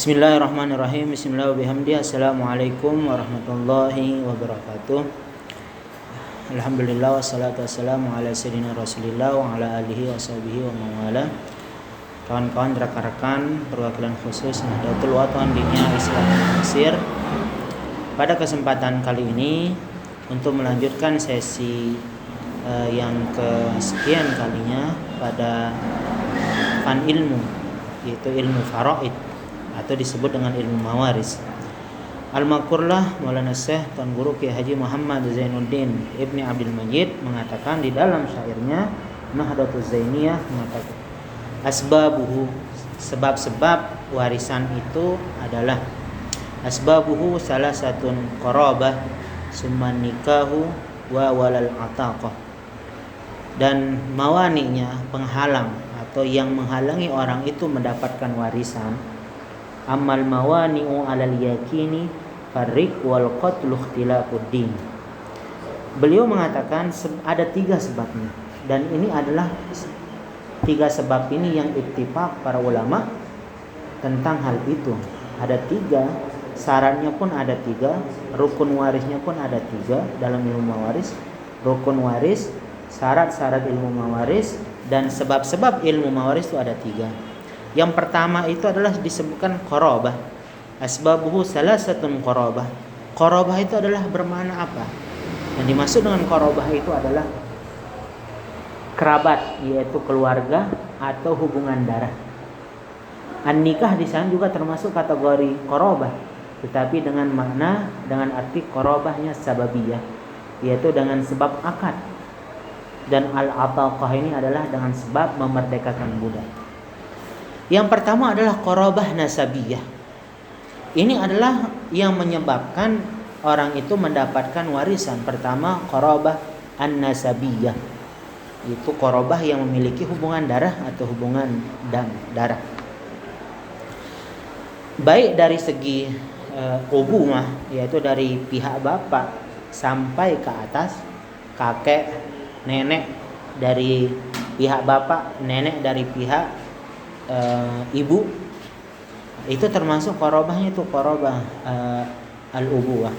Bismillahirrahmanirrahim. Bismillahirrahmanirrahim. Assalamualaikum warahmatullahi wabarakatuh. Alhamdulillah wassalatu wassalamu ala sayyidina Rasulillah wa ala alihi wa sahbihi wa mawala. Kawan-kawan, rekan-rekan perwakilan khusus Nahdlatul Wathon Diniyah Islam Mesir. Pada kesempatan kali ini untuk melanjutkan sesi yang kesekian kalinya pada fan ilmu, yaitu ilmu faraid atau disebut dengan ilmu mawaris. Al-Makurlah Maulana Syekh Tuan Guru Kiai Haji Muhammad Zainuddin Ibni Abdul Majid mengatakan di dalam syairnya Nahdlatul Zainiyah mengatakan asbabuhu, sebab-sebab warisan itu adalah asbabuhu salah satun qarabah summan nikahu wa walal ataqah, dan mawaninya, penghalang atau yang menghalangi orang itu mendapatkan warisan, amal mawani'u alal yakini farriq wal qatlu ikhtilafuddin. Beliau mengatakan ada 3 sebabnya, dan ini adalah 3 sebab ini yang ittifaq para ulama tentang hal itu. Ada 3, syaratnya pun ada 3, rukun warisnya pun ada 3 dalam ilmu mawaris. Rukun waris, syarat-syarat ilmu mawaris, dan sebab-sebab ilmu mawaris itu ada 3. Yang pertama itu adalah disebutkan qarabah. Asbabuhu salasatun qarabah. Qarabah itu adalah bermakna apa? Yang dimaksud dengan qarabah itu adalah kerabat, yaitu keluarga atau hubungan darah. An-nikah di sana juga termasuk kategori qarabah, tetapi dengan makna, dengan arti qarabahnya sababiyah, yaitu dengan sebab akad. Dan al-ataqah ini adalah dengan sebab memerdekakan budak. Yang pertama adalah qarabah nasabiyah. Ini adalah yang menyebabkan orang itu mendapatkan warisan. Pertama, qarabah an-nasabiyah, itu qarabah yang memiliki hubungan darah atau hubungan darah. Baik dari segi ubuhah, yaitu dari pihak bapak sampai ke atas, kakek, nenek dari pihak bapak, nenek dari pihak ibu, itu termasuk qarabahnya, itu qarabah al-ubuwah.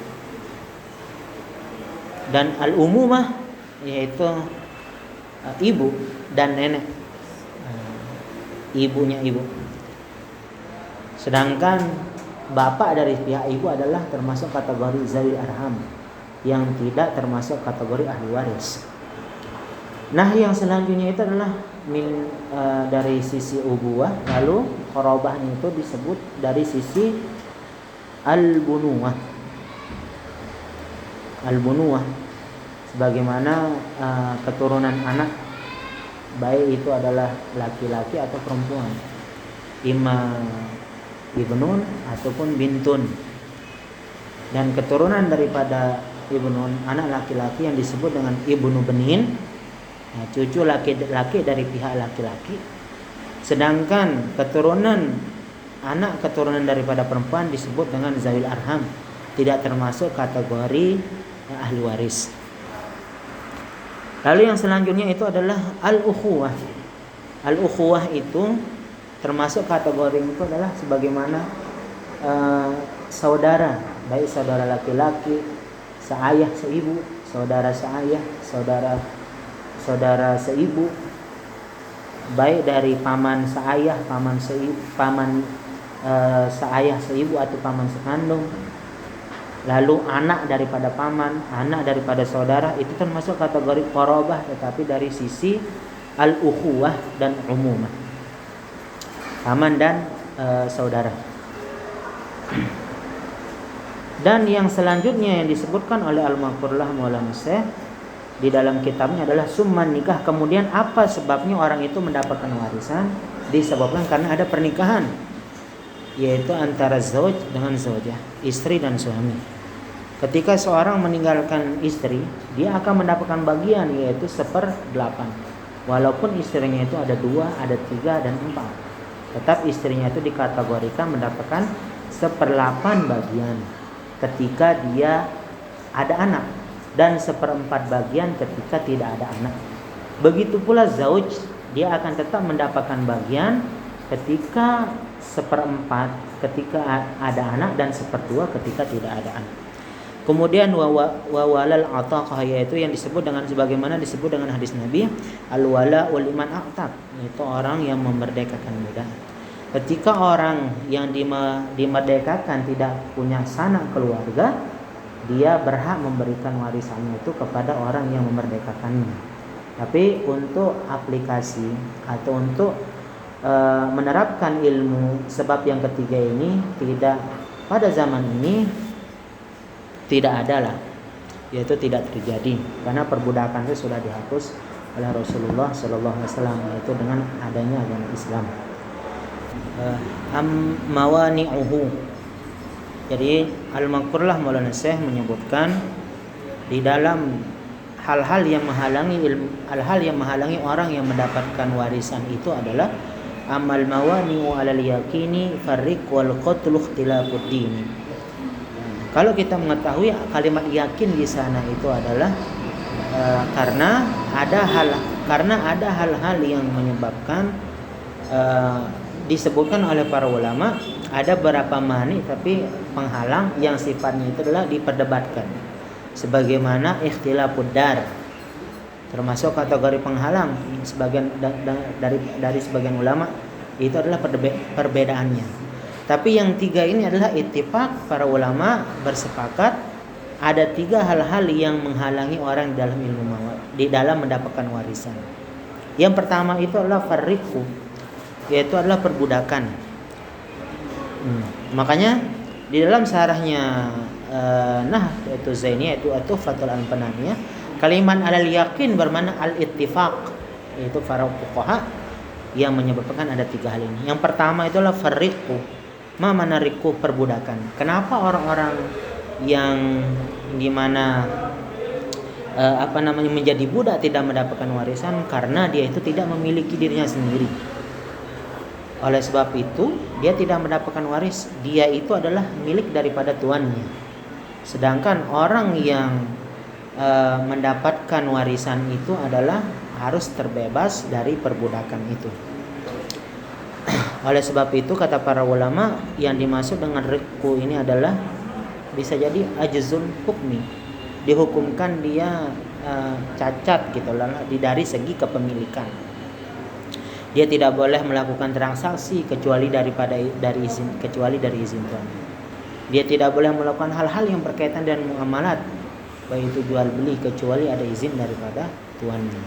Dan al-umumah yaitu ibu dan nenek, ibunya ibu. Sedangkan bapak dari pihak ibu adalah termasuk kategori zawil arham, yang tidak termasuk kategori ahli waris. Nah, yang selanjutnya itu adalah dari sisi ubuwah, lalu qarabahnya itu disebut dari sisi al-bunuwah. Al-bunuwah sebagaimana keturunan anak, baik itu adalah laki-laki atau perempuan, imma ibnun ataupun bintun. Dan keturunan daripada ibnun, anak laki-laki, yang disebut dengan ibnu benin, cucu laki-laki dari pihak laki-laki. Sedangkan anak keturunan daripada perempuan disebut dengan zawil arham, tidak termasuk kategori ahli waris. Lalu yang selanjutnya itu adalah al-ukhuwah. Al-ukhuwah itu termasuk kategori itu adalah sebagaimana saudara, baik saudara laki-laki, seayah seibu, saudara seayah, saudara seibu, baik dari paman seayah, paman seayah seibu atau paman sekandung. Lalu anak daripada paman, anak daripada saudara, itu termasuk kategori qarabah, tetapi dari sisi al-ukhuwah dan umumah, paman dan saudara. Dan yang selanjutnya yang disebutkan oleh Al-Makurlah Maulana Syekh di dalam kitabnya adalah summan nikah. Kemudian apa sebabnya orang itu mendapatkan warisan? Disebabkan karena ada pernikahan, yaitu antara zauj dengan zaujah, istri dan suami. Ketika seorang meninggalkan istri, dia akan mendapatkan bagian, yaitu 1/8. Walaupun istrinya itu ada 2, ada 3 dan 4, tetap istrinya itu dikategorikan mendapatkan 1/8 bagian ketika dia ada anak, dan 1/4 bagian ketika tidak ada anak. Begitu pula zauj, dia akan tetap mendapatkan bagian ketika seperempat ketika ada anak dan seperdua ketika tidak ada anak. Kemudian walal ataqah, yaitu yang disebut dengan sebagaimana disebut dengan hadis Nabi, al-wala wal liman aqtab, itu orang yang memerdekakan budak. Ketika orang yang dimerdekakan tidak punya sanak keluarga, dia berhak memberikan warisannya itu kepada orang yang memerdekakannya. Tapi untuk aplikasi atau untuk menerapkan ilmu sebab yang ketiga ini tidak, pada zaman ini tidak ada lah, yaitu tidak terjadi karena perbudakan itu sudah dihapus oleh Rasulullah Sallallahu Alaihi Wasallam, yaitu dengan adanya agama Islam. Mawani'uhu, jadi Al-Maqrullah Maulana Syekh menyebutkan di dalam hal-hal yang menghalangi orang yang mendapatkan warisan itu adalah amal mawani'u alal yakini farriq wal qatlu ikhtilafud dini. Kalau kita mengetahui kalimat yakin di sana itu adalah karena ada hal-hal yang menyebabkan, disebutkan oleh para ulama ada beberapa mani tapi penghalang yang sifatnya itu adalah diperdebatkan, sebagaimana ikhtilafud dar termasuk kategori penghalang dari sebagian ulama, itu adalah perbedaannya. Tapi yang tiga ini adalah ittifaq, para ulama bersepakat ada tiga hal-hal yang menghalangi orang dalam ilmu di dalam mendapatkan warisan. Yang pertama itu adalah farriqu, yaitu adalah perbudakan. Makanya di dalam syarahnya yaitu Zaini, yaitu Tuhfatul Al-Fananiyah, kalimat alal yakin bermakna al-ittifaq, yaitu para fuqaha yang menyebutkan ada tiga hal ini. Yang pertama itu adalah farriqu, mana riku, perbudakan. Kenapa orang-orang yang dimana menjadi budak tidak mendapatkan warisan? Karena dia itu tidak memiliki dirinya sendiri. Oleh sebab itu dia tidak mendapatkan waris. Dia itu adalah milik daripada tuannya. Sedangkan orang yang mendapatkan warisan itu adalah harus terbebas dari perbudakan itu. Oleh sebab itu kata para ulama, yang dimaksud dengan riqu ini adalah bisa jadi ajzul hukmi, dihukumkan dia cacat gitu lah dari segi kepemilikan. Dia tidak boleh melakukan transaksi kecuali dari izin tuan. Dia tidak boleh melakukan hal-hal yang berkaitan dengan muamalat, baik itu jual beli, kecuali ada izin daripada tuannya.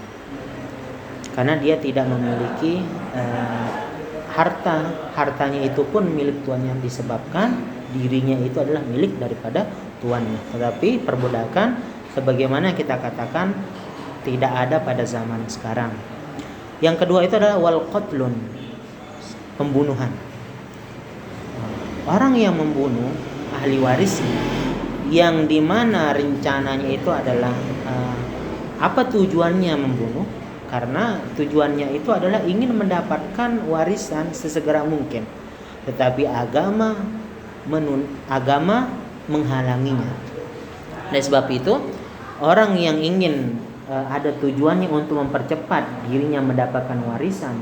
Karena dia tidak memiliki hartanya itu pun milik tuannya, disebabkan dirinya itu adalah milik daripada tuannya. Tetapi perbudakan sebagaimana kita katakan tidak ada pada zaman sekarang. Yang kedua itu adalah wal qatlun, pembunuhan. Orang yang membunuh ahli warisnya, yang dimana rencananya itu adalah apa tujuannya membunuh? Karena tujuannya itu adalah ingin mendapatkan warisan sesegera mungkin, tetapi agama menghalanginya. Oleh sebab itu orang yang ingin ada tujuannya untuk mempercepat dirinya mendapatkan warisan,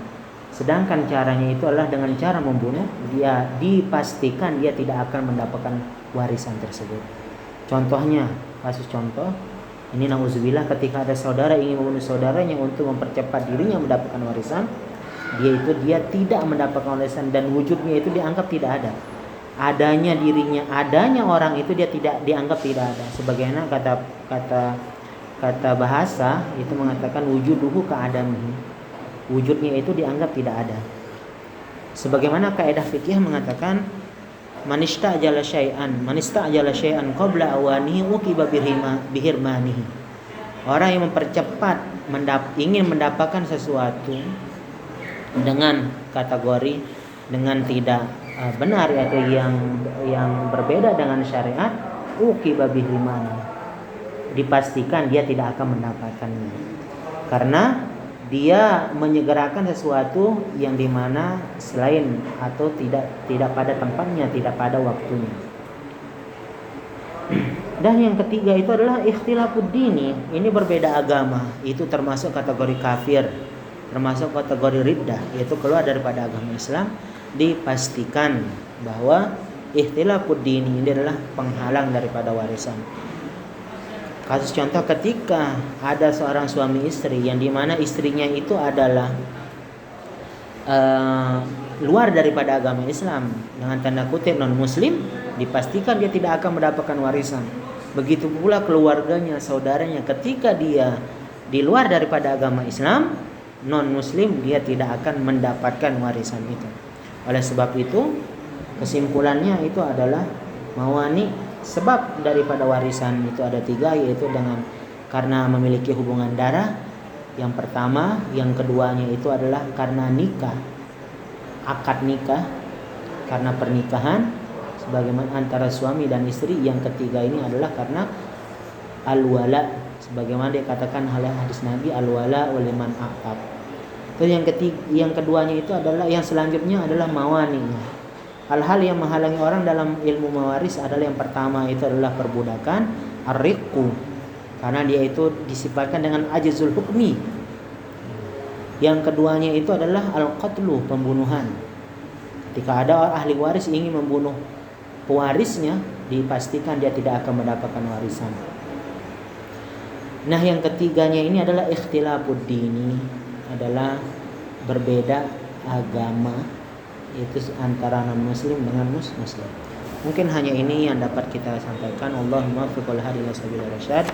sedangkan caranya itu adalah dengan cara membunuh, dia dipastikan dia tidak akan mendapatkan warisan tersebut. Contohnya, kasus contoh ini nauzubillah, ketika ada saudara ingin membunuh saudaranya untuk mempercepat dirinya mendapatkan warisan, dia tidak mendapatkan warisan dan wujudnya itu dianggap tidak ada. Adanya orang itu dia tidak dianggap tidak ada. Sebagaimana kata bahasa itu mengatakan wujuduhu ka'adamihi. Wujudnya itu dianggap tidak ada. Sebagaimana kaidah fikih mengatakan man istajala syai'an qabla awanihi uqiba bihirmanihi. Orang yang mempercepat ingin mendapatkan sesuatu dengan kategori dengan tidak benar, atau yang berbeda dengan syariat, uqiba bihirmanihi, dipastikan dia tidak akan mendapatkannya karena dia menyegerakan sesuatu yang dimana selain atau tidak pada tempatnya, tidak pada waktunya. Dan yang ketiga itu adalah ikhtilafud dini, ini berbeda agama, itu termasuk kategori kafir, termasuk kategori riddah, yaitu keluar daripada agama Islam. dipastikan bahwa ikhtilafud dini ini adalah penghalang daripada warisan. Kasus contoh ketika ada seorang suami istri yang dimana istrinya itu adalah luar daripada agama Islam, dengan tanda kutip non muslim, dipastikan dia tidak akan mendapatkan warisan. Begitu pula keluarganya, saudaranya, ketika dia di luar daripada agama Islam, non muslim, dia tidak akan mendapatkan warisan itu. Oleh sebab itu, kesimpulannya itu adalah mawani sebab daripada warisan itu ada 3, yaitu karena memiliki hubungan darah yang pertama, yang keduanya itu adalah karena nikah, akad nikah, karena pernikahan sebagaimana antara suami dan istri. Yang ketiga ini adalah karena al-wala, sebagaimana dikatakan oleh hadis Nabi, al-wala waliman aqab. Terus yang keduanya itu adalah, yang selanjutnya adalah mawaninya. Hal-hal yang menghalangi orang dalam ilmu mewaris adalah yang pertama itu adalah perbudakan, ar-riqqu, karena dia itu disifatkan dengan ajzul hukmi. Yang keduanya itu adalah al-qatlu, pembunuhan. Ketika ada orang ahli waris ingin membunuh pewarisnya, dipastikan dia tidak akan mendapatkan warisan. Nah, yang ketiganya ini adalah ikhtilafud dini, adalah berbeda agama, yaitu antara non muslim dengan muslim. Mungkin hanya ini yang dapat kita sampaikan. Allahumma fiqhul hadi ila sabilir rasyad.